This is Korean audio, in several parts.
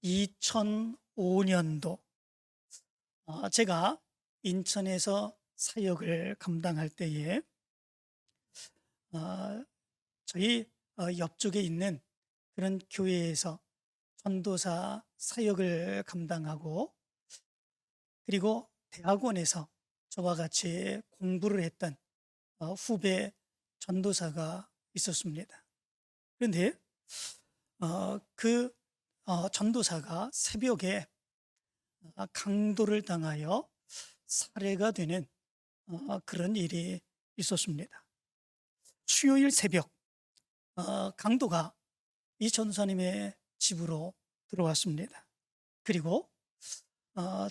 2005년도 제가 인천에서 사역을 감당할 때에 어, 저희 옆쪽에 있는 그런 교회에서 전도사 사역을 감당하고, 그리고 대학원에서 저와 같이 공부를 했던 후배 전도사가 있었습니다. 그런데 그 전도사가 새벽에 강도를 당하여 살해가 되는 그런 일이 있었습니다. 수요일 새벽 강도가 이 전도사님의 집으로 들어왔습니다. 그리고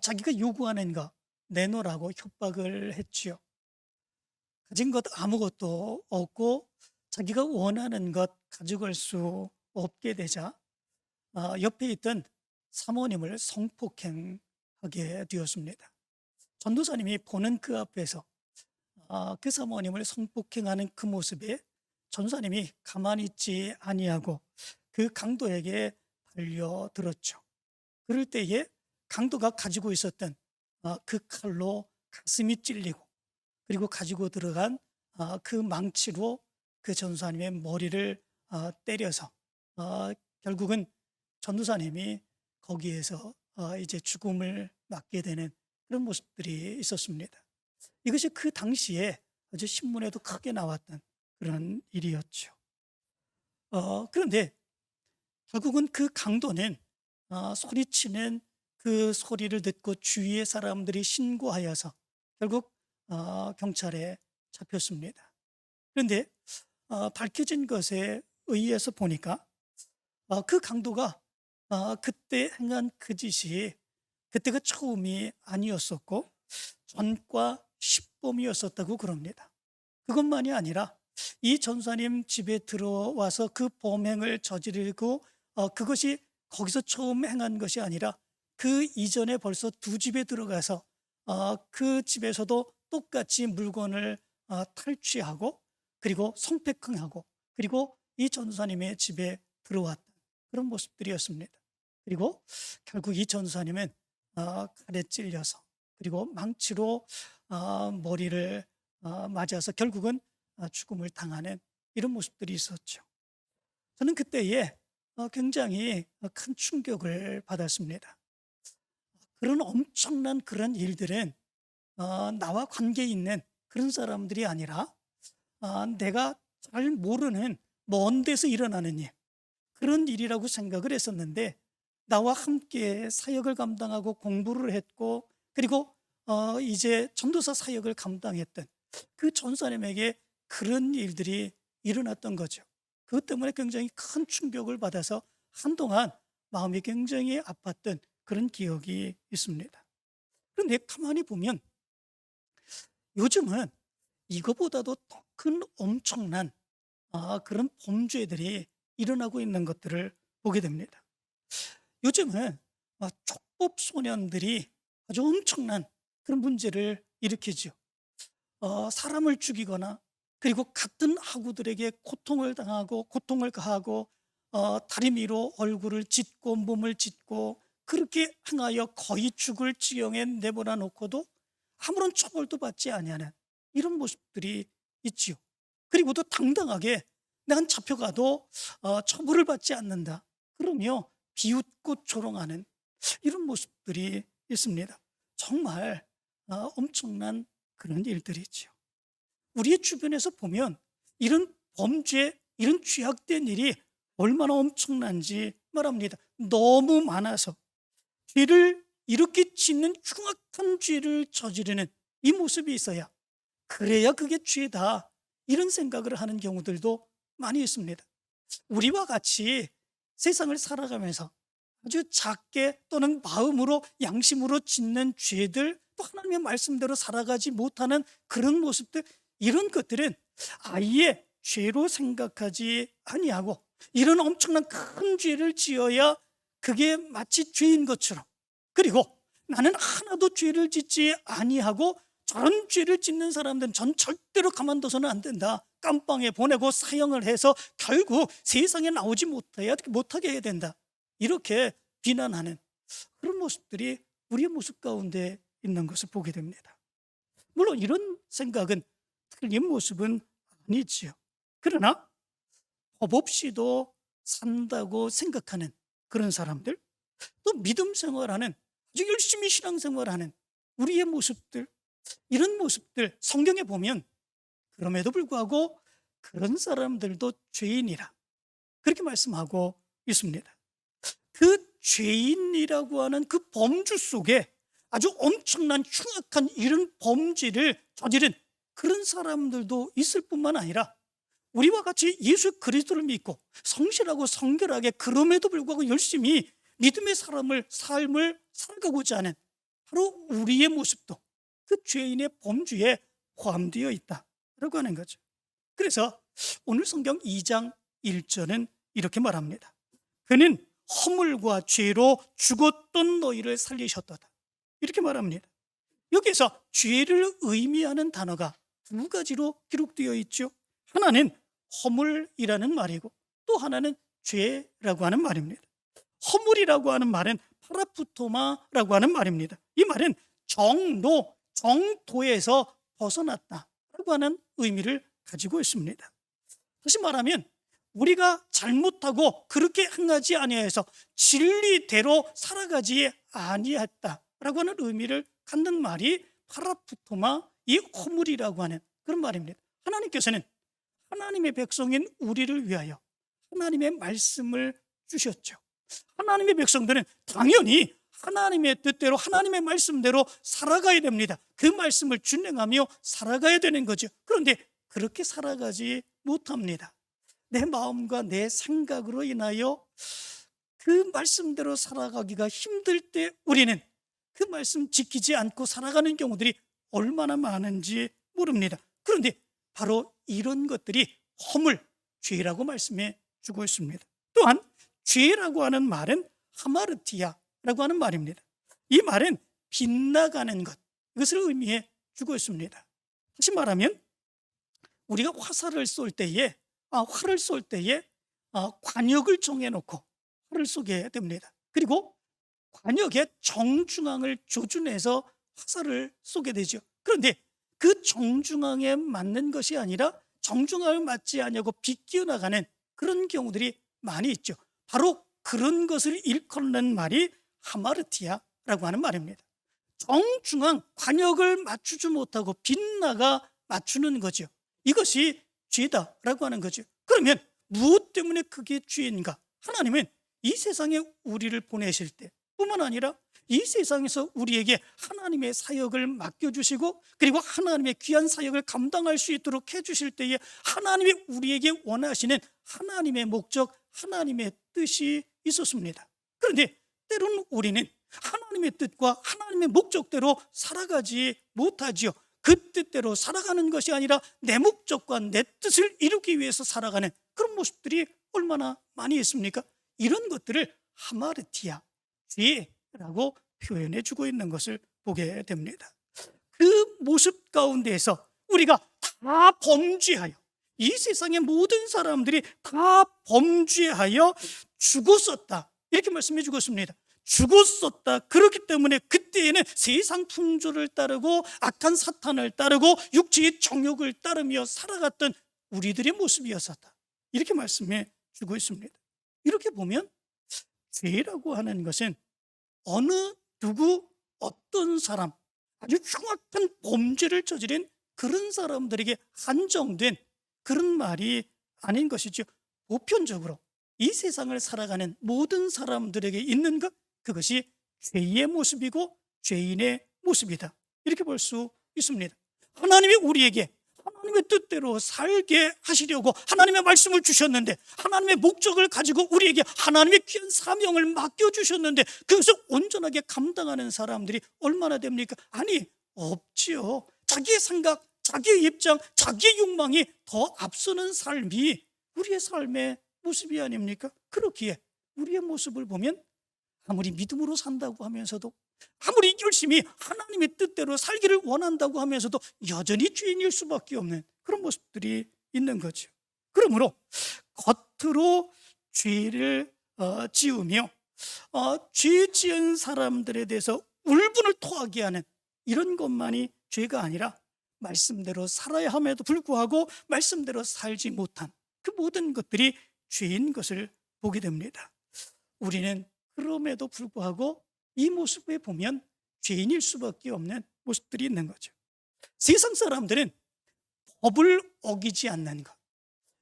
자기가 요구하는 거 내놓으라고 협박을 했지요. 가진 것 아무것도 없고 자기가 원하는 것 가져갈 수 없게 되자 옆에 있던 사모님을 성폭행하게 되었습니다. 전도사님이 보는 그 앞에서 그 사모님을 성폭행하는 그 모습에 전도사님이 가만히 있지 아니하고 그 강도에게 달려들었죠. 그럴 때에 강도가 가지고 있었던 그 칼로 가슴이 찔리고, 그리고 가지고 들어간 그 망치로 그 전도사님의 머리를 때려서 결국은 전도사님이 거기에서 이제 죽음을 맞게 되는 그런 모습들이 있었습니다. 이것이 그 당시에 아주 신문에도 크게 나왔던 그런 일이었죠. 그런데 결국은 그 강도는 소리치는 그 소리를 듣고 주위의 사람들이 신고하여서 결국 경찰에 잡혔습니다. 그런데 밝혀진 것에 의해서 보니까 그 강도가 그때 행한 그 짓이 그때가 처음이 아니었었고 전과 10범이었었다고 그럽니다. 그것만이 아니라 이 전사님 집에 들어와서 그 범행을 저지르고 그것이 거기서 처음 행한 것이 아니라 그 이전에 벌써 두 집에 들어가서 그 집에서도 똑같이 물건을 탈취하고, 그리고 성폭행하고, 그리고 이 전사님의 집에 들어왔던 그런 모습들이었습니다. 그리고 결국 이 전사님은 칼에 찔려서, 그리고 망치로 머리를 맞아서 결국은 죽음을 당하는 이런 모습들이 있었죠. 저는 그때에 굉장히 큰 충격을 받았습니다. 그런 엄청난 그런 일들은 나와 관계 있는 그런 사람들이 아니라 내가 잘 모르는 먼 데서 일어나는 일, 그런 일이라고 생각을 했었는데, 나와 함께 사역을 감당하고 공부를 했고, 그리고 이제 전도사 사역을 감당했던 그 전사님에게 그런 일들이 일어났던 거죠. 그것 때문에 굉장히 큰 충격을 받아서 한동안 마음이 굉장히 아팠던 그런 기억이 있습니다. 그런데 가만히 보면 요즘은 이거보다도 더 큰 엄청난 그런 범죄들이 일어나고 있는 것들을 보게 됩니다. 요즘은 촉법 소년들이 아주 엄청난 그런 문제를 일으키죠. 사람을 죽이거나, 그리고 같은 학우들에게 고통을 당하고 고통을 가하고 다리미로 얼굴을 찢고 몸을 찢고, 그렇게 행하여 거의 죽을 지경에 내버려 놓고도 아무런 처벌도 받지 아니하는 이런 모습들이 있지요. 그리고 또 당당하게 내가 잡혀가도 처벌을 받지 않는다 그러며 비웃고 조롱하는 이런 모습들이 있습니다. 정말 엄청난 그런 일들이죠. 우리의 주변에서 보면 이런 범죄, 이런 죄악된 일이 얼마나 엄청난지 말합니다. 너무 많아서 죄를 이렇게 짓는 흉악한 죄를 저지르는 이 모습이 있어야, 그래야 그게 죄다, 이런 생각을 하는 경우들도 많이 있습니다. 우리와 같이 세상을 살아가면서 아주 작게 또는 마음으로 양심으로 짓는 죄들, 또 하나님의 말씀대로 살아가지 못하는 그런 모습들, 이런 것들은 아예 죄로 생각하지 아니하고 이런 엄청난 큰 죄를 지어야 그게 마치 죄인 것처럼, 그리고 나는 하나도 죄를 짓지 아니하고 저런 죄를 짓는 사람들은 전 절대로 가만둬서는 안 된다, 깜빵에 보내고 사형을 해서 결국 세상에 나오지 못하게 해야 된다, 이렇게 비난하는 그런 모습들이 우리의 모습 가운데 있는 것을 보게 됩니다. 물론 이런 생각은 틀린 모습은 아니지요. 그러나 법 없이도 산다고 생각하는 그런 사람들, 또 믿음 생활하는, 아주 열심히 신앙생활하는 우리의 모습들, 이런 모습들 성경에 보면 그럼에도 불구하고 그런 사람들도 죄인이라 그렇게 말씀하고 있습니다. 그 죄인이라고 하는 그 범주 속에 아주 엄청난 흉악한 이런 범죄를 저지른 그런 사람들도 있을 뿐만 아니라 우리와 같이 예수 그리스도를 믿고 성실하고 성결하게 그럼에도 불구하고 열심히 믿음의 삶을 살아가고자 하는 바로 우리의 모습도 그 죄인의 범주에 포함되어 있다라고 하는 거죠. 그래서 오늘 성경 2장 1절은 이렇게 말합니다. 그는 허물과 죄로 죽었던 너희를 살리셨도다. 이렇게 말합니다. 여기서 죄를 의미하는 단어가 두 가지로 기록되어 있죠. 하나는 허물이라는 말이고 또 하나는 죄라고 하는 말입니다. 허물이라고 하는 말은 파라푸토마라고 하는 말입니다. 이 말은 정도에서 벗어났다라고 하는 의미를 가지고 있습니다. 다시 말하면 우리가 잘못하고 그렇게 행하지 아니하여서 진리대로 살아가지 아니했다라고 하는 의미를 갖는 말이 파라푸토마, 이 허물이라고 하는 그런 말입니다. 하나님께서는 하나님의 백성인 우리를 위하여 하나님의 말씀을 주셨죠. 하나님의 백성들은 당연히 하나님의 뜻대로 하나님의 말씀대로 살아가야 됩니다. 그 말씀을 준행하며 살아가야 되는 거죠. 그런데 그렇게 살아가지 못합니다. 내 마음과 내 생각으로 인하여 그 말씀대로 살아가기가 힘들 때 우리는 그 말씀 지키지 않고 살아가는 경우들이 얼마나 많은지 모릅니다. 그런데 바로 이런 것들이 허물, 죄라고 말씀해 주고 있습니다. 또한 죄라고 하는 말은 하마르티아라고 하는 말입니다. 이 말은 빗나가는 것, 이것을 의미해 주고 있습니다. 다시 말하면 우리가 화살을 쏠 때에 활을 쏠 때에 관역을 정해놓고 활을 쏘게 됩니다. 그리고 관역의 정중앙을 조준해서 화살을 쏘게 되죠. 그런데 그 정중앙에 맞는 것이 아니라 정중앙을 맞지 않냐고 비껴나가는 그런 경우들이 많이 있죠. 바로 그런 것을 일컫는 말이 하마르티아라고 하는 말입니다. 정중앙 관역을 맞추지 못하고 빗나가 맞추는 거죠. 이것이 죄다라고 하는 거죠. 그러면 무엇 때문에 그게 죄인가? 하나님은 이 세상에 우리를 보내실 때 뿐만 아니라 이 세상에서 우리에게 하나님의 사역을 맡겨주시고 그리고 하나님의 귀한 사역을 감당할 수 있도록 해주실 때에 하나님이 우리에게 원하시는 하나님의 목적, 하나님의 뜻이 있었습니다. 그런데 때로는 우리는 하나님의 뜻과 하나님의 목적대로 살아가지 못하지요. 그 뜻대로 살아가는 것이 아니라 내 목적과 내 뜻을 이루기 위해서 살아가는 그런 모습들이 얼마나 많이 있습니까? 이런 것들을 하마르티아, 죄라고 표현해 주고 있는 것을 보게 됩니다. 그 모습 가운데에서 우리가 다 범죄하여, 이 세상의 모든 사람들이 다 범죄하여 죽었었다, 이렇게 말씀해 주고 있습니다. 죽었었다. 그렇기 때문에 그때에는 세상 풍조를 따르고 악한 사탄을 따르고 육체의 정욕을 따르며 살아갔던 우리들의 모습이었었다, 이렇게 말씀해 주고 있습니다. 이렇게 보면 죄라고 하는 것은 어느 누구 어떤 사람, 아주 흉악한 범죄를 저지른 그런 사람들에게 한정된 그런 말이 아닌 것이죠. 보편적으로 이 세상을 살아가는 모든 사람들에게 있는 것, 그것이 죄의 모습이고 죄인의 모습이다, 이렇게 볼 수 있습니다. 하나님이 우리에게 하나님의 뜻대로 살게 하시려고 하나님의 말씀을 주셨는데, 하나님의 목적을 가지고 우리에게 하나님의 귀한 사명을 맡겨주셨는데 그것을 온전하게 감당하는 사람들이 얼마나 됩니까? 아니, 없지요. 자기의 생각, 자기의 입장, 자기의 욕망이 더 앞서는 삶이 우리의 삶의 모습이 아닙니까? 그렇기에 우리의 모습을 보면 아무리 믿음으로 산다고 하면서도, 아무리 열심히 하나님의 뜻대로 살기를 원한다고 하면서도 여전히 죄인일 수밖에 없는 그런 모습들이 있는 거죠. 그러므로 겉으로 죄를 지으며 죄 지은 사람들에 대해서 울분을 토하게 하는 이런 것만이 죄가 아니라 말씀대로 살아야 함에도 불구하고 말씀대로 살지 못한 그 모든 것들이 죄인 것을 보게 됩니다. 우리는 그럼에도 불구하고 이 모습에 보면 죄인일 수밖에 없는 모습들이 있는 거죠. 세상 사람들은 법을 어기지 않는 것,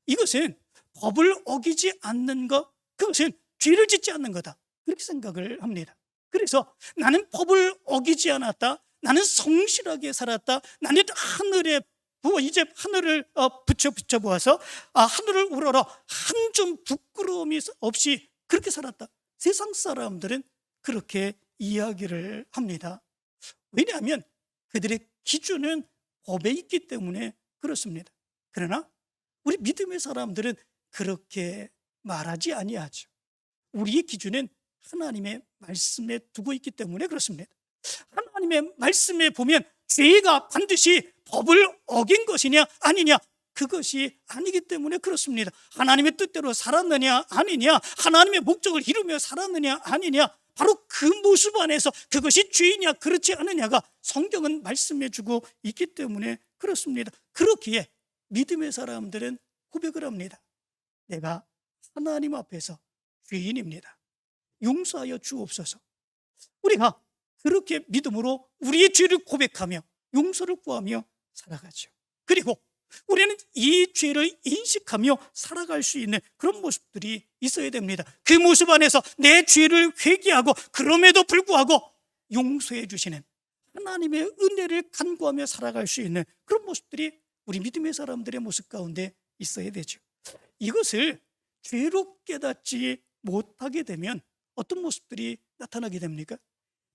이것은 법을 어기지 않는 것, 그것은 죄를 짓지 않는 거다, 그렇게 생각을 합니다. 그래서 나는 법을 어기지 않았다, 나는 성실하게 살았다, 나는 하늘에 이제 하늘을 붙여보아서 하늘을 우러러 한 점 부끄러움이 없이 그렇게 살았다. 세상 사람들은 그렇게 이야기를 합니다. 왜냐하면 그들의 기준은 법에 있기 때문에 그렇습니다. 그러나 우리 믿음의 사람들은 그렇게 말하지 아니하죠. 우리의 기준은 하나님의 말씀에 두고 있기 때문에 그렇습니다. 하나님의 말씀에 보면 죄가 반드시 법을 어긴 것이냐 아니냐, 그것이 아니기 때문에 그렇습니다. 하나님의 뜻대로 살았느냐 아니냐, 하나님의 목적을 이루며 살았느냐 아니냐, 바로 그 모습 안에서 그것이 죄이냐 그렇지 않느냐가 성경은 말씀해 주고 있기 때문에 그렇습니다. 그렇기에 믿음의 사람들은 고백을 합니다. 내가 하나님 앞에서 죄인입니다. 용서하여 주옵소서. 우리가 그렇게 믿음으로 우리의 죄를 고백하며 용서를 구하며 살아가죠. 그리고 우리는 이 죄를 인식하며 살아갈 수 있는 그런 모습들이 있어야 됩니다. 그 모습 안에서 내 죄를 회개하고 그럼에도 불구하고 용서해 주시는 하나님의 은혜를 간구하며 살아갈 수 있는 그런 모습들이 우리 믿음의 사람들의 모습 가운데 있어야 되죠. 이것을 죄로 깨닫지 못하게 되면 어떤 모습들이 나타나게 됩니까?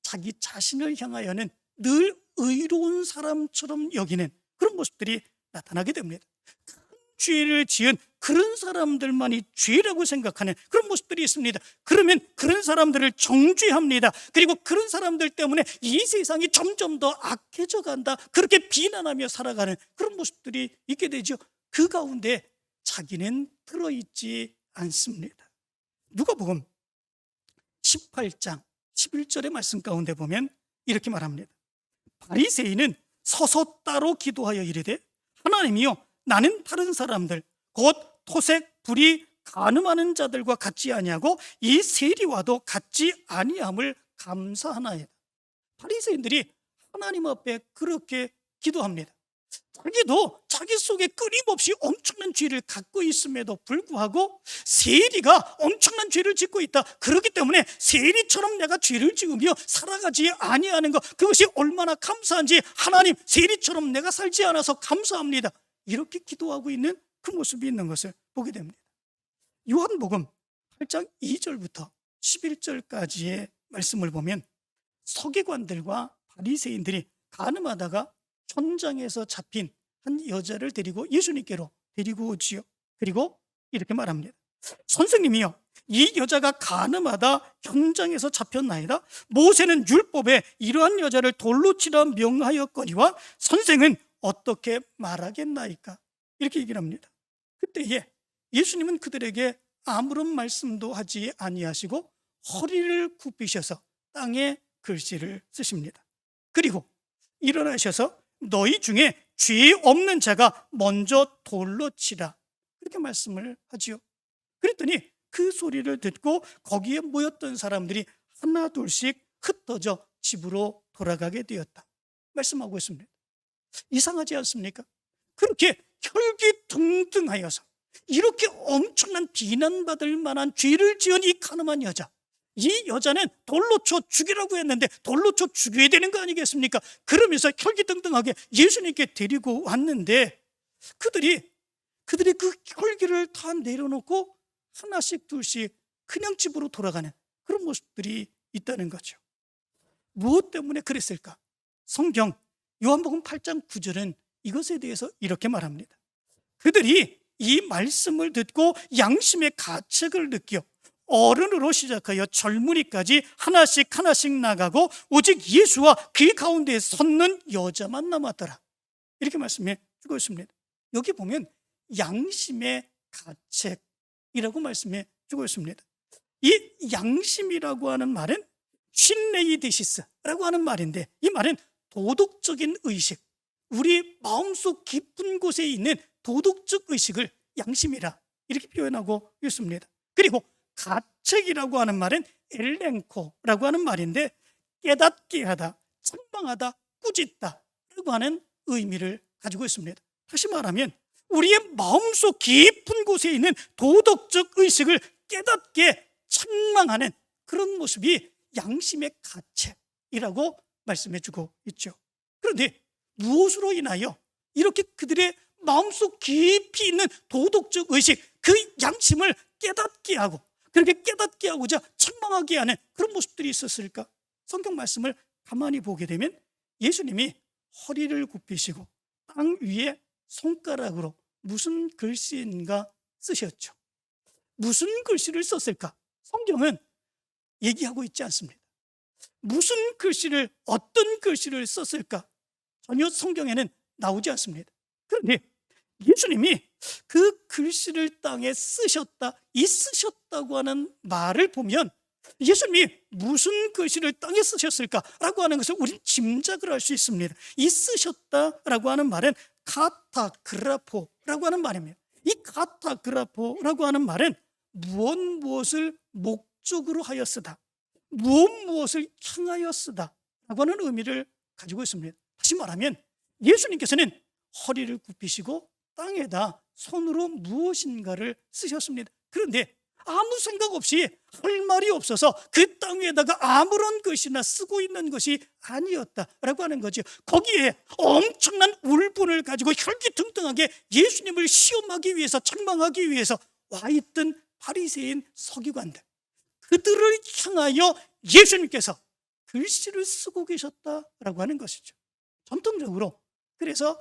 자기 자신을 향하여는 늘 의로운 사람처럼 여기는 그런 모습들이 나타나게 됩니다. 큰 죄를 지은 그런 사람들만이 죄라고 생각하는 그런 모습들이 있습니다. 그러면 그런 사람들을 정죄합니다. 그리고 그런 사람들 때문에 이 세상이 점점 더 악해져 간다, 그렇게 비난하며 살아가는 그런 모습들이 있게 되죠. 그 가운데 자기는 들어있지 않습니다. 누가복음 18장 11절의 말씀 가운데 보면 이렇게 말합니다. 바리새인은 서서 따로 기도하여 이르되 하나님이여, 나는 다른 사람들 곧 토색, 불의, 간음하는 자들과 같지 아니하고 이 세리와도 같지 아니함을 감사하나이다. 바리새인들이 하나님 앞에 그렇게 기도합니다. 자기도 자기 속에 끊임없이 엄청난 죄를 갖고 있음에도 불구하고 세리가 엄청난 죄를 짓고 있다, 그렇기 때문에 세리처럼 내가 죄를 지으며 살아가지 아니하는 것, 그것이 얼마나 감사한지, 하나님, 세리처럼 내가 살지 않아서 감사합니다, 이렇게 기도하고 있는 그 모습이 있는 것을 보게 됩니다. 요한복음 8장 2절부터 11절까지의 말씀을 보면 서기관들과 바리새인들이 간음하다가 현장에서 잡힌 한 여자를 데리고 예수님께로 데리고 오지요. 그리고 이렇게 말합니다. 선생님이요, 이 여자가 간음하다 현장에서 잡혔나이다. 모세는 율법에 이러한 여자를 돌로 치라 명하였거니와 선생은 어떻게 말하겠나이까, 이렇게 얘기를 합니다. 그때에 예수님은 그들에게 아무런 말씀도 하지 아니하시고 허리를 굽히셔서 땅에 글씨를 쓰십니다. 그리고 일어나셔서 너희 중에 죄 없는 자가 먼저 돌로 치라, 그렇게 말씀을 하지요. 그랬더니 그 소리를 듣고 거기에 모였던 사람들이 하나 둘씩 흩어져 집으로 돌아가게 되었다 말씀하고 있습니다. 이상하지 않습니까? 그렇게 혈기둥둥하여서 이렇게 엄청난 비난받을 만한 죄를 지은 이 가늠한 여자, 이 여자는 돌로 쳐 죽이라고 했는데 돌로 쳐 죽여야 되는 거 아니겠습니까? 그러면서 혈기등등하게 예수님께 데리고 왔는데 그들이 그 혈기를 다 내려놓고 하나씩 둘씩 그냥 집으로 돌아가는 그런 모습들이 있다는 거죠. 무엇 때문에 그랬을까? 성경 요한복음 8장 9절은 이것에 대해서 이렇게 말합니다. 그들이 이 말씀을 듣고 양심의 가책을 느껴 어른으로 시작하여 젊은이까지 하나씩 나가고 오직 예수와 그 가운데 섰는 여자만 남았더라, 이렇게 말씀해 주고 있습니다. 여기 보면 양심의 가책이라고 말씀해 주고 있습니다. 이 양심이라고 하는 말은 신레이디시스라고 하는 말인데, 이 말은 도덕적인 의식, 우리 마음속 깊은 곳에 있는 도덕적 의식을 양심이라 이렇게 표현하고 있습니다. 그리고 가책이라고 하는 말은 엘렌코라고 하는 말인데, 깨닫게 하다, 책망하다, 꾸짖다 라고 하는 의미를 가지고 있습니다. 다시 말하면 우리의 마음속 깊은 곳에 있는 도덕적 의식을 깨닫게 책망하는 그런 모습이 양심의 가책이라고 말씀해 주고 있죠. 그런데 무엇으로 인하여 이렇게 그들의 마음속 깊이 있는 도덕적 의식, 그 양심을 깨닫게 하고 그렇게 깨닫게 하고자 책망하게 하는 그런 모습들이 있었을까? 성경 말씀을 가만히 보게 되면 예수님이 허리를 굽히시고 땅 위에 손가락으로 무슨 글씨인가 쓰셨죠. 무슨 글씨를 썼을까? 성경은 얘기하고 있지 않습니다. 무슨 글씨를, 어떤 글씨를 썼을까? 전혀 성경에는 나오지 않습니다. 그런데 예수님이 그 글씨를 땅에 쓰셨다, 이 쓰셨다고 하는 말을 보면 예수님이 무슨 글씨를 땅에 쓰셨을까라고 하는 것을 우리는 짐작을 할 수 있습니다. 이 쓰셨다라고 하는 말은 카타그라포라고 하는 말입니다. 이 카타그라포라고 하는 말은 무엇을 목적으로 하여 쓰다, 무엇을 향하여 쓰다 라고 하는 의미를 가지고 있습니다. 다시 말하면 예수님께서는 허리를 굽히시고 땅에다 손으로 무엇인가를 쓰셨습니다. 그런데 아무 생각 없이 할 말이 없어서 그 땅 위에다가 아무런 글씨나 쓰고 있는 것이 아니었다라고 하는 거죠. 거기에 엄청난 울분을 가지고 혈기등등하게 예수님을 시험하기 위해서, 책망하기 위해서 와 있던 바리새인 서기관들, 그들을 향하여 예수님께서 글씨를 쓰고 계셨다라고 하는 것이죠. 전통적으로 그래서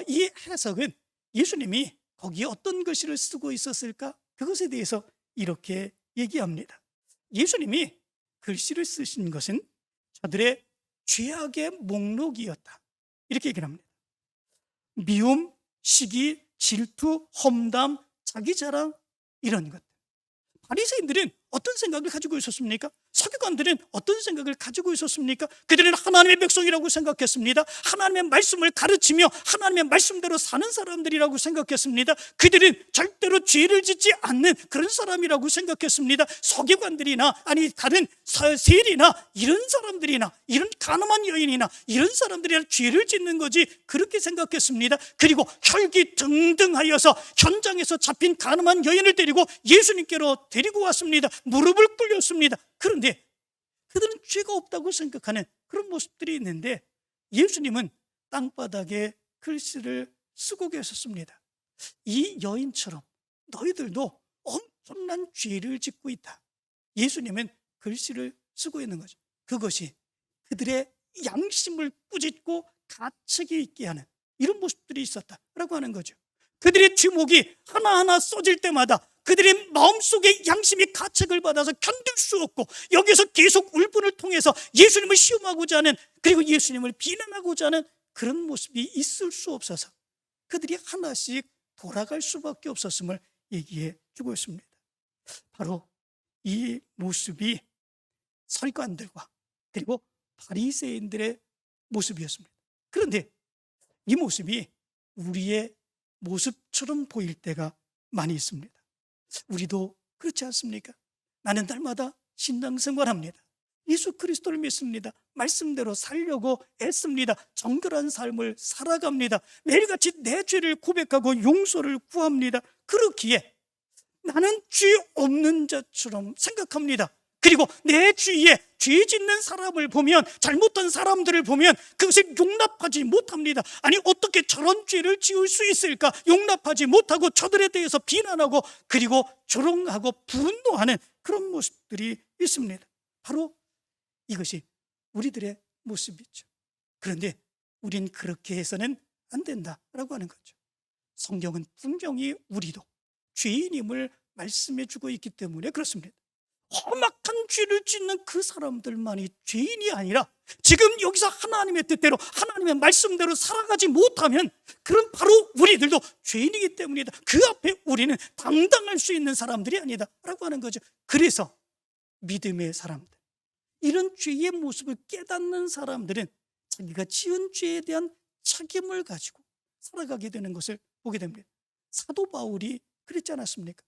이 해석은 예수님이 거기에 어떤 글씨를 쓰고 있었을까? 그것에 대해서 이렇게 얘기합니다. 예수님이 글씨를 쓰신 것은 저들의 죄악의 목록이었다, 이렇게 얘기를 합니다. 미움, 시기, 질투, 험담, 자기 자랑, 이런 것. 바리새인들은 어떤 생각을 가지고 있었습니까? 서기관들은 어떤 생각을 가지고 있었습니까? 그들은 하나님의 백성이라고 생각했습니다. 하나님의 말씀을 가르치며 하나님의 말씀대로 사는 사람들이라고 생각했습니다. 그들은 절대로 죄를 짓지 않는 그런 사람이라고 생각했습니다. 서기관들이나 아니 다른 세리나 이런 사람들이나 이런 가늠한 여인이나 이런 사람들이나 죄를 짓는 거지 그렇게 생각했습니다. 그리고 혈기등등하여서 현장에서 잡힌 가늠한 여인을 데리고 예수님께로 데리고 왔습니다. 무릎을 꿇렸습니다. 그런데 그들은 죄가 없다고 생각하는 그런 모습들이 있는데 예수님은 땅바닥에 글씨를 쓰고 계셨습니다. 이 여인처럼 너희들도 엄청난 죄를 짓고 있다. 예수님은 글씨를 쓰고 있는 거죠. 그것이 그들의 양심을 꾸짖고 가책이 있게 하는 이런 모습들이 있었다라고 하는 거죠. 그들의 죄목이 하나하나 써질 때마다 그들의 마음속에 양심이 가책을 받아서 견딜 수 없고 여기서 계속 울분을 통해서 예수님을 시험하고자 하는, 그리고 예수님을 비난하고자 하는 그런 모습이 있을 수 없어서 그들이 하나씩 돌아갈 수밖에 없었음을 얘기해 주고 있습니다. 바로 이 모습이 서기관들과 그리고 바리새인들의 모습이었습니다. 그런데 이 모습이 우리의 모습처럼 보일 때가 많이 있습니다. 우리도 그렇지 않습니까? 나는 날마다 신앙생활합니다. 예수 그리스도를 믿습니다. 말씀대로 살려고 애씁니다. 정결한 삶을 살아갑니다. 매일같이 내 죄를 고백하고 용서를 구합니다. 그렇기에 나는 죄 없는 자처럼 생각합니다. 그리고 내 주위에 죄 짓는 사람을 보면, 잘못한 사람들을 보면 그것을 용납하지 못합니다. 아니 어떻게 저런 죄를 지을 수 있을까? 용납하지 못하고 저들에 대해서 비난하고 그리고 조롱하고 분노하는 그런 모습들이 있습니다. 바로 이것이 우리들의 모습이죠. 그런데 우린 그렇게 해서는 안 된다라고 하는 거죠. 성경은 분명히 우리도 죄인임을 말씀해 주고 있기 때문에 그렇습니다. 험악한 죄를 짓는 그 사람들만이 죄인이 아니라 지금 여기서 하나님의 뜻대로 하나님의 말씀대로 살아가지 못하면 그럼 바로 우리들도 죄인이기 때문이다. 그 앞에 우리는 당당할 수 있는 사람들이 아니다 라고 하는 거죠. 그래서 믿음의 사람들, 이런 죄의 모습을 깨닫는 사람들은 자기가 지은 죄에 대한 책임을 가지고 살아가게 되는 것을 보게 됩니다. 사도 바울이 그랬지 않았습니까?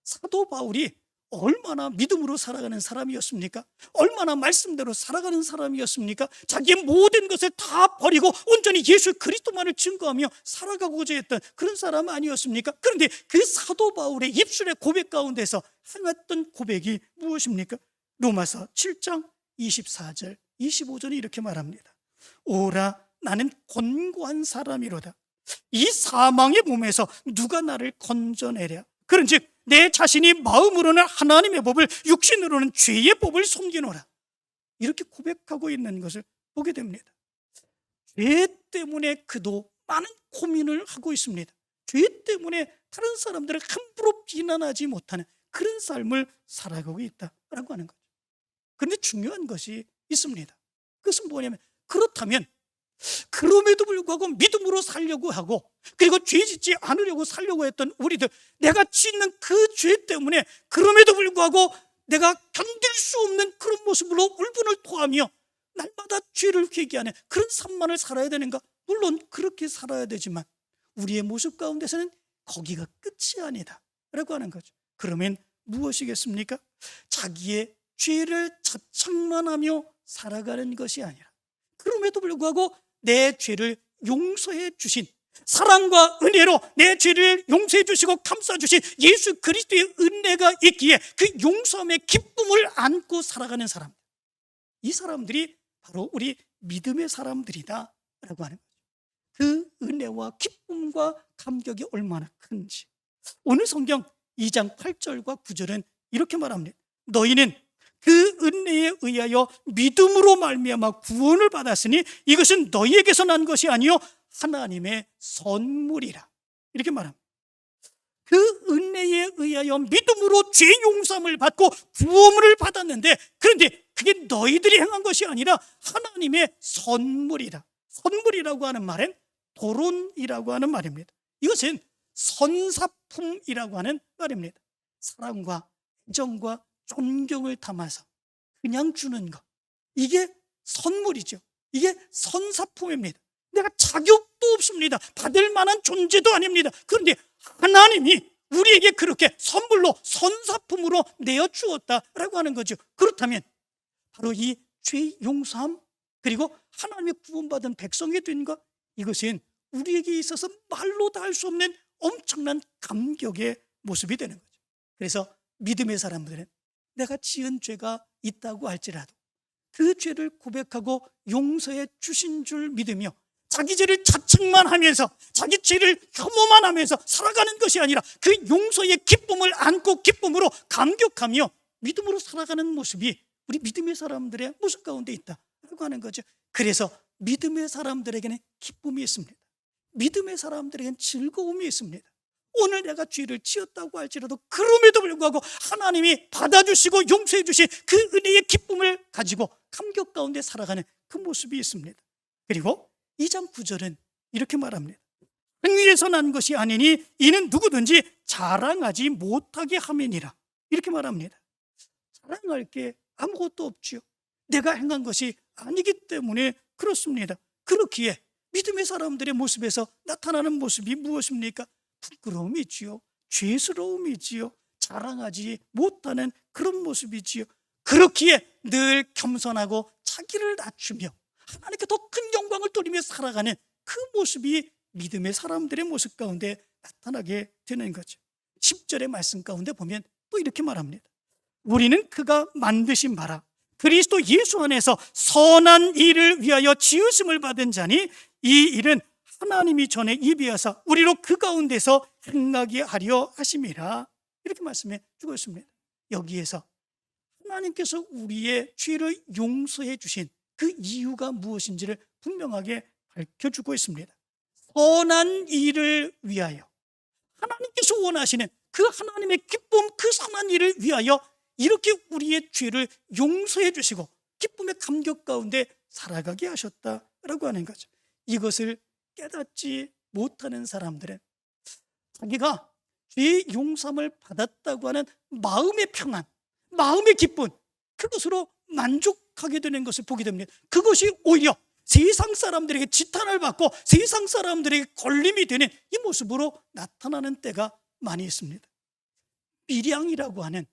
사도 바울이 얼마나 믿음으로 살아가는 사람이었습니까? 얼마나 말씀대로 살아가는 사람이었습니까? 자기의 모든 것을 다 버리고 온전히 예수 그리스도만을 증거하며 살아가고자 했던 그런 사람 아니었습니까? 그런데 그 사도 바울의 입술의 고백 가운데서 행했던 고백이 무엇입니까? 로마서 7장 24절 25절이 이렇게 말합니다. 오라, 나는 곤고한 사람이로다. 이 사망의 몸에서 누가 나를 건져내랴. 그런즉 내 자신이 마음으로는 하나님의 법을, 육신으로는 죄의 법을 섬기노라. 이렇게 고백하고 있는 것을 보게 됩니다. 죄 때문에 그도 많은 고민을 하고 있습니다. 죄 때문에 다른 사람들을 함부로 비난하지 못하는 그런 삶을 살아가고 있다라고 하는 거죠. 그런데 중요한 것이 있습니다. 그것은 뭐냐면, 그렇다면 그럼에도 불구하고 믿음으로 살려고 하고, 그리고 죄 짓지 않으려고 살려고 했던 우리들, 내가 짓는 그 죄 때문에 그럼에도 불구하고 내가 견딜 수 없는 그런 모습으로 울분을 토하며 날마다 죄를 회개하는 그런 삶만을 살아야 되는가? 물론 그렇게 살아야 되지만 우리의 모습 가운데서는 거기가 끝이 아니다 라고 하는 거죠. 그러면 무엇이겠습니까? 자기의 죄를 자책만 하며 살아가는 것이 아니라, 그럼에도 불구하고 내 죄를 용서해 주신, 사랑과 은혜로 내 죄를 용서해 주시고 감싸 주신 예수 그리스도의 은혜가 있기에 그 용서함의 기쁨을 안고 살아가는 사람, 이 사람들이 바로 우리 믿음의 사람들이다 라고 하는 거죠. 그 은혜와 기쁨과 감격이 얼마나 큰지 오늘 성경 2장 8절과 9절은 이렇게 말합니다. 너희는 그 은혜에 의하여 믿음으로 말미암아 구원을 받았으니 이것은 너희에게서 난 것이 아니요 하나님의 선물이라. 이렇게 말합니다. 그 은혜에 의하여 믿음으로 죄 용서함을 받고 구원을 받았는데, 그런데 그게 너희들이 행한 것이 아니라 하나님의 선물이라. 선물이라고 하는 말은 도론이라고 하는 말입니다. 이것은 선사품이라고 하는 말입니다. 사랑과 애정과 존경을 담아서 그냥 주는 것, 이게 선물이죠. 이게 선사품입니다. 내가 자격도 없습니다. 받을 만한 존재도 아닙니다. 그런데 하나님이 우리에게 그렇게 선물로, 선사품으로 내어주었다라고 하는 거죠. 그렇다면 바로 이 죄 용서함, 그리고 하나님의 구원받은 백성이 된 것, 이것은 우리에게 있어서 말로 다 할 수 없는 엄청난 감격의 모습이 되는 거죠. 그래서 믿음의 사람들은 내가 지은 죄가 있다고 할지라도 그 죄를 고백하고 용서해 주신 줄 믿으며 자기 죄를 자책만 하면서 자기 죄를 혐오만 하면서 살아가는 것이 아니라 그 용서의 기쁨을 안고 기쁨으로 감격하며 믿음으로 살아가는 모습이 우리 믿음의 사람들의 모습 가운데 있다라고 하는 거죠. 그래서 믿음의 사람들에게는 기쁨이 있습니다. 믿음의 사람들에게는 즐거움이 있습니다. 오늘 내가 죄를 지었다고 할지라도 그럼에도 불구하고 하나님이 받아주시고 용서해 주신 그 은혜의 기쁨을 가지고 감격 가운데 살아가는 그 모습이 있습니다. 그리고 2장 9절은 이렇게 말합니다. 행위에서 난 것이 아니니 이는 누구든지 자랑하지 못하게 함이니라. 이렇게 말합니다. 자랑할 게 아무것도 없지요. 내가 행한 것이 아니기 때문에 그렇습니다. 그렇기에 믿음의 사람들의 모습에서 나타나는 모습이 무엇입니까? 부끄러움이 있지요. 죄스러움이지요. 자랑하지 못하는 그런 모습이지요. 그렇기에 늘 겸손하고 자기를 낮추며 하나님께 더 큰 영광을 돌리며 살아가는 그 모습이 믿음의 사람들의 모습 가운데 나타나게 되는 거죠. 10절의 말씀 가운데 보면 또 이렇게 말합니다. 우리는 그가 만드신 바라 그리스도 예수 안에서 선한 일을 위하여 지으심을 받은 자니 이 일은 하나님이 전에 예비하사 우리로 그 가운데서 행하게 하려 하심이라. 이렇게 말씀해 주고 있습니다. 여기에서 하나님께서 우리의 죄를 용서해 주신 그 이유가 무엇인지를 분명하게 밝혀주고 있습니다. 선한 일을 위하여, 하나님께서 원하시는 그 하나님의 기쁨, 그 선한 일을 위하여 이렇게 우리의 죄를 용서해 주시고 기쁨의 감격 가운데 살아가게 하셨다라고 하는 거죠. 이것을 깨닫지 못하는 사람들은 자기가 죄 용서함을 받았다고 하는 마음의 평안, 마음의 기쁨, 그것으로 만족하게 되는 것을 보게 됩니다. 그것이 오히려 세상 사람들에게 지탄을 받고 세상 사람들에게 걸림이 되는 이 모습으로 나타나는 때가 많이 있습니다. 밀양이라고 하는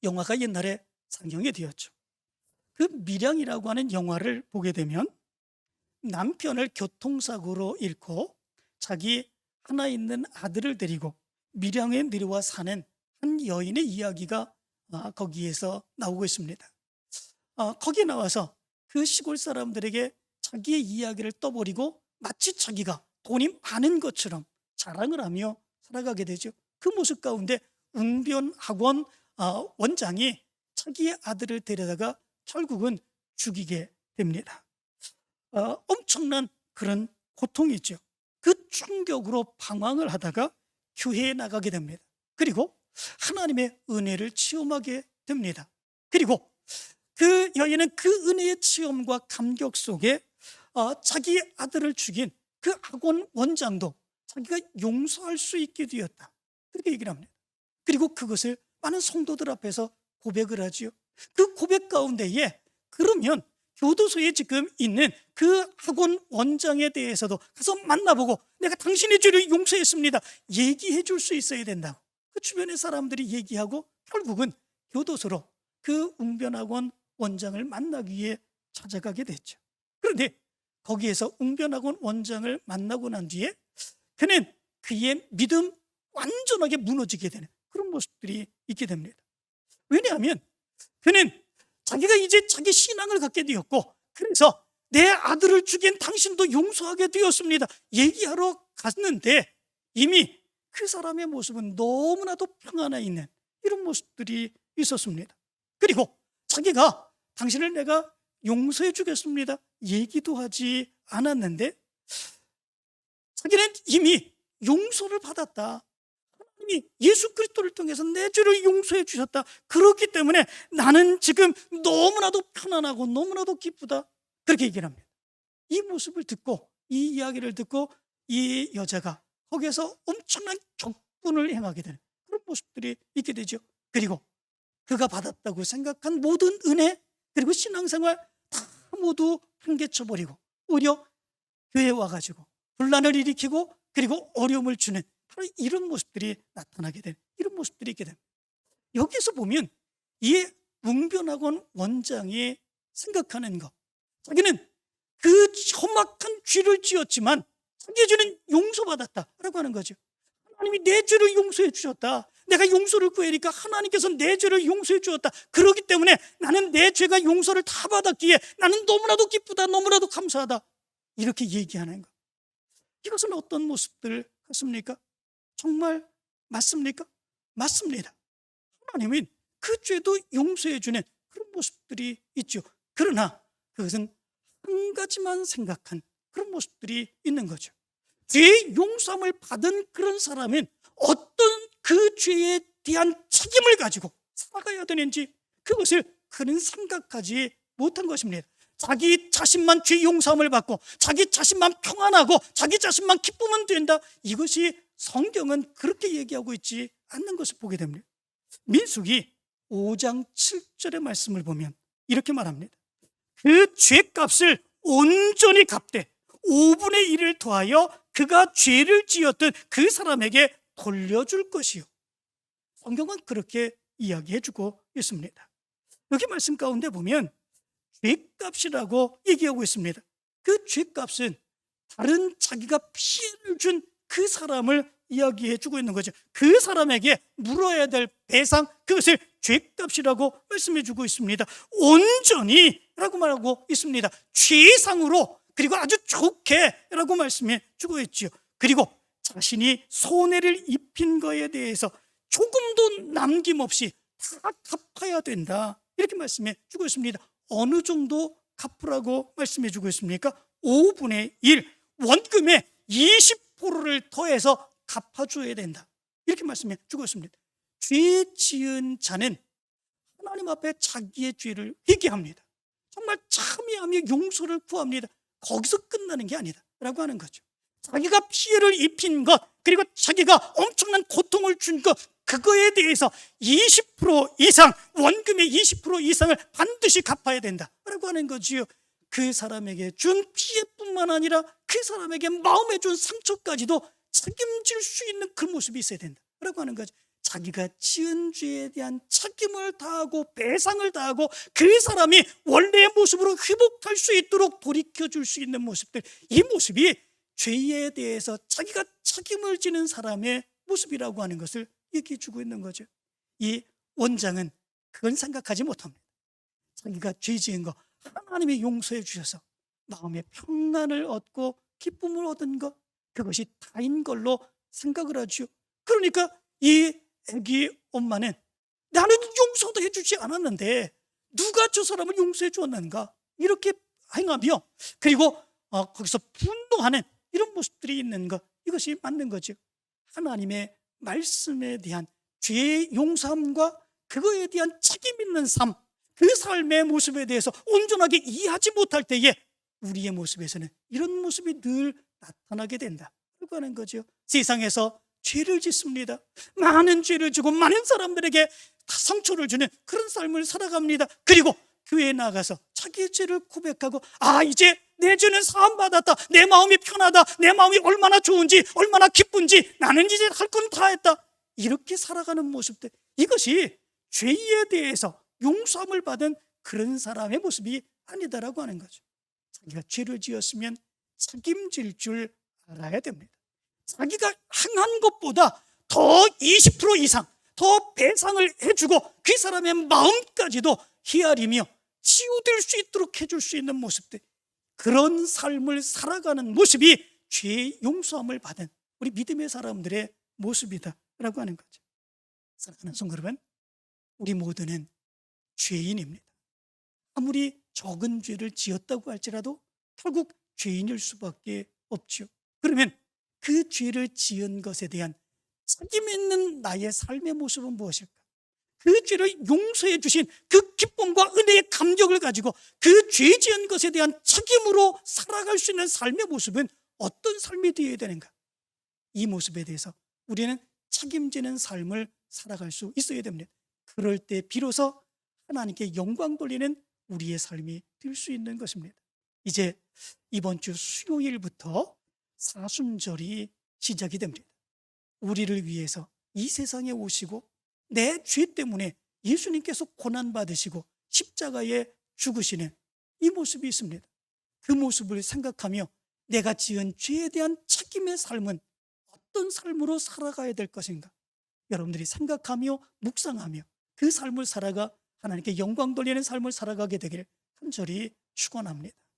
영화가 옛날에 상영이 되었죠. 그 밀양이라고 하는 영화를 보게 되면 남편을 교통사고로 잃고 자기 하나 있는 아들을 데리고 밀양에 내려와 사는 한 여인의 이야기가 거기에서 나오고 있습니다. 거기에 나와서 그 시골 사람들에게 자기의 이야기를 떠버리고 마치 자기가 돈이 많은 것처럼 자랑을 하며 살아가게 되죠. 그 모습 가운데 웅변학원 원장이 자기의 아들을 데려다가 결국은 죽이게 됩니다. 엄청난 그런 고통이죠. 그 충격으로 방황을 하다가 교회에 나가게 됩니다. 그리고 하나님의 은혜를 체험하게 됩니다. 그리고 그 여인은 그 은혜의 체험과 감격 속에 자기 아들을 죽인 그 학원 원장도 자기가 용서할 수 있게 되었다, 그렇게 얘기를 합니다. 그리고 그것을 많은 성도들 앞에서 고백을 하지요. 그 고백 가운데에 그러면 교도소에 지금 있는 그 학원 원장에 대해서도 가서 만나보고 내가 당신의 죄를 용서했습니다 얘기해 줄 수 있어야 된다고 그 주변의 사람들이 얘기하고 결국은 교도소로 그 웅변학원 원장을 만나기 위해 찾아가게 됐죠. 그런데 거기에서 웅변학원 원장을 만나고 난 뒤에 그는 그의 믿음 완전하게 무너지게 되는 그런 모습들이 있게 됩니다. 왜냐하면 그는 자기가 이제 자기 신앙을 갖게 되었고 그래서 내 아들을 죽인 당신도 용서하게 되었습니다 얘기하러 갔는데 이미 그 사람의 모습은 너무나도 평안해 있는 이런 모습들이 있었습니다. 그리고 자기가 당신을 내가 용서해 주겠습니다 얘기도 하지 않았는데 자기는 이미 용서를 받았다. 하나님이 예수 그리스도를 통해서 내 죄를 용서해 주셨다. 그렇기 때문에 나는 지금 너무나도 편안하고 너무나도 기쁘다. 그렇게 얘기를 합니다. 이 모습을 듣고 이 이야기를 듣고 이 여자가 거기에서 엄청난 격분을 행하게 되는 그런 모습들이 있게 되죠. 그리고 그가 받았다고 생각한 모든 은혜 그리고 신앙생활 다 모두 한개쳐버리고 오히려 교회에 와가지고 분란을 일으키고 그리고 어려움을 주는 바로 이런 모습들이 나타나게 되는 이런 모습들이 있게 됩니다. 여기서 보면 이 웅변학원 원장이 생각하는 것, 자기는 그 험악한 죄를 지었지만 자기의 죄는 용서받았다라고 하는 거죠. 하나님이 내 죄를 용서해 주셨다. 내가 용서를 구하니까 하나님께서 내 죄를 용서해 주었다. 그렇기 때문에 나는 내 죄가 용서를 다 받았기에 나는 너무나도 기쁘다, 너무나도 감사하다. 이렇게 얘기하는 것. 이것은 어떤 모습들 같습니까? 정말 맞습니까? 맞습니다. 하나님은 그 죄도 용서해 주는 그런 모습들이 있죠. 그러나 그것은 한 가지만 생각한 그런 모습들이 있는 거죠. 죄의 용서함을 받은 그런 사람은 어떤 그 죄에 대한 책임을 가지고 살아가야 되는지 그것을 그는 생각하지 못한 것입니다. 자기 자신만 죄 용서함을 받고 자기 자신만 평안하고 자기 자신만 기쁘면 된다. 이것이 성경은 그렇게 얘기하고 있지 않는 것을 보게 됩니다. 민수기 5장 7절의 말씀을 보면 이렇게 말합니다. 그 죄값을 온전히 갚되 5분의 1을 더하여 그가 죄를 지었던 그 사람에게 돌려줄 것이요. 성경은 그렇게 이야기해주고 있습니다. 여기 말씀 가운데 보면 죄값이라고 얘기하고 있습니다. 그 죄값은 다른 자기가 피해를 준 그 사람을 이야기해주고 있는 거죠. 그 사람에게 물어야 될 배상, 그것을 죄값이라고 말씀해주고 있습니다. 온전히 라고 말하고 있습니다. 죄상으로, 그리고 아주 좋게 라고 말씀해주고 있죠. 그리고 자신이 손해를 입힌 거에 대해서 조금도 남김없이 다 갚아야 된다, 이렇게 말씀해 주고 있습니다. 어느 정도 갚으라고 말씀해 주고 있습니까? 5분의 1, 원금의 20%를 더해서 갚아줘야 된다, 이렇게 말씀해 주고 있습니다. 죄 지은 자는 하나님 앞에 자기의 죄를 회개합니다. 정말 참여하며 용서를 구합니다. 거기서 끝나는 게 아니다 라고 하는 거죠. 자기가 피해를 입힌 것, 그리고 자기가 엄청난 고통을 준 것, 그거에 대해서 20% 이상, 원금의 20% 이상을 반드시 갚아야 된다라고 하는 거지요. 그 사람에게 준 피해뿐만 아니라 그 사람에게 마음에 준 상처까지도 책임질 수 있는 그 모습이 있어야 된다라고 하는 거죠. 자기가 지은 죄에 대한 책임을 다하고 배상을 다하고 그 사람이 원래의 모습으로 회복할 수 있도록 돌이켜줄 수 있는 모습들, 이 모습이 죄에 대해서 자기가 책임을 지는 사람의 모습이라고 하는 것을 얘기해 주고 있는 거죠. 이 원장은 그건 생각하지 못합니다. 자기가 죄 지은 거 하나님이 용서해 주셔서 마음의 평안을 얻고 기쁨을 얻은 것, 그것이 다인 걸로 생각을 하죠. 그러니까 이 애기 엄마는 나는 용서도 해주지 않았는데 누가 저 사람을 용서해 주었는가, 이렇게 행하며 그리고 거기서 분노하는 이런 모습들이 있는 것, 이것이 맞는 거죠. 하나님의 말씀에 대한 죄의 용서함과 그거에 대한 책임 있는 삶, 그 삶의 모습에 대해서 온전하게 이해하지 못할 때에 우리의 모습에서는 이런 모습이 늘 나타나게 된다고 하는 거죠. 세상에서 죄를 짓습니다. 많은 죄를 지고 많은 사람들에게 상처를 주는 그런 삶을 살아갑니다. 그리고 교회에 나가서 자기의 죄를 고백하고 이제 내 죄는 사함받았다, 내 마음이 편하다, 내 마음이 얼마나 좋은지 얼마나 기쁜지 나는 이제 할 건 다 했다, 이렇게 살아가는 모습들, 이것이 죄에 대해서 용서함을 받은 그런 사람의 모습이 아니다라고 하는 거죠. 자기가 죄를 지었으면 책임질 줄 알아야 됩니다. 자기가 행한 것보다 더 20% 이상 더 배상을 해주고 그 사람의 마음까지도 헤아리며 치유될 수 있도록 해줄 수 있는 모습들, 그런 삶을 살아가는 모습이 죄의 용서함을 받은 우리 믿음의 사람들의 모습이다라고 하는 거죠. 사랑하는 성도 여러분, 우리 모두는 죄인입니다. 아무리 적은 죄를 지었다고 할지라도 결국 죄인일 수밖에 없죠. 그러면 그 죄를 지은 것에 대한 책임 있는 나의 삶의 모습은 무엇일까? 그 죄를 용서해 주신 그 기쁨과 은혜의 감격을 가지고 그 죄 지은 것에 대한 책임으로 살아갈 수 있는 삶의 모습은 어떤 삶이 되어야 되는가? 이 모습에 대해서 우리는 책임지는 삶을 살아갈 수 있어야 됩니다. 그럴 때 비로소 하나님께 영광 돌리는 우리의 삶이 될 수 있는 것입니다. 이제 이번 주 수요일부터 사순절이 시작이 됩니다. 우리를 위해서 이 세상에 오시고 내 죄 때문에 예수님께서 고난받으시고 십자가에 죽으시는 이 모습이 있습니다. 그 모습을 생각하며 내가 지은 죄에 대한 책임의 삶은 어떤 삶으로 살아가야 될 것인가, 여러분들이 생각하며 묵상하며 그 삶을 살아가 하나님께 영광 돌리는 삶을 살아가게 되기를 간절히 축원합니다.